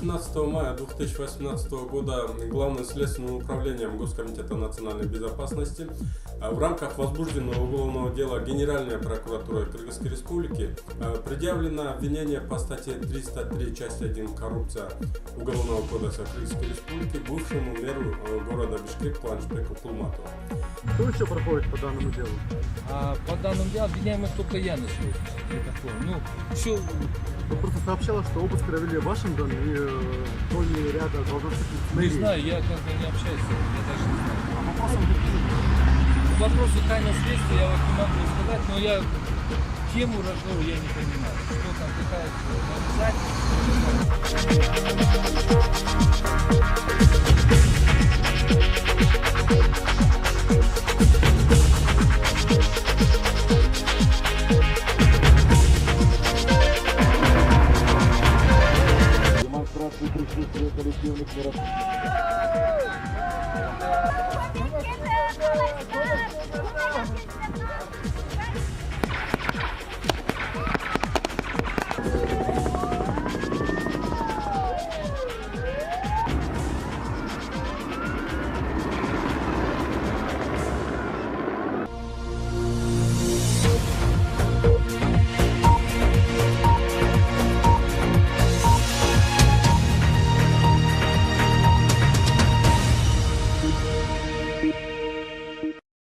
18 мая 2018 года Главным следственным управлением Госкомитета национальной безопасности в рамках возбужденного уголовного дела Генеральной прокуратурой Кыргызской Республики предъявлено обвинение по статье 303, часть 1 «Коррупция» Уголовного кодекса Кыргызской Республики бывшему мэру города Бишкек Кыланчбеку Кулматову. Что еще проходит по данному делу? По данному делу обвиняемых только я на сегодня. Все. Просто сообщалось, что обыск провели в вашем доме и в доме ряда должностных лиц. Не знаю, я как бы не общаюсь с этим, я даже не знаю. Вопросы тайны следствия я вот не могу сказать, но я тему разговора я не понимаю. Что там демонстрации присутствия коллективных мероприятий.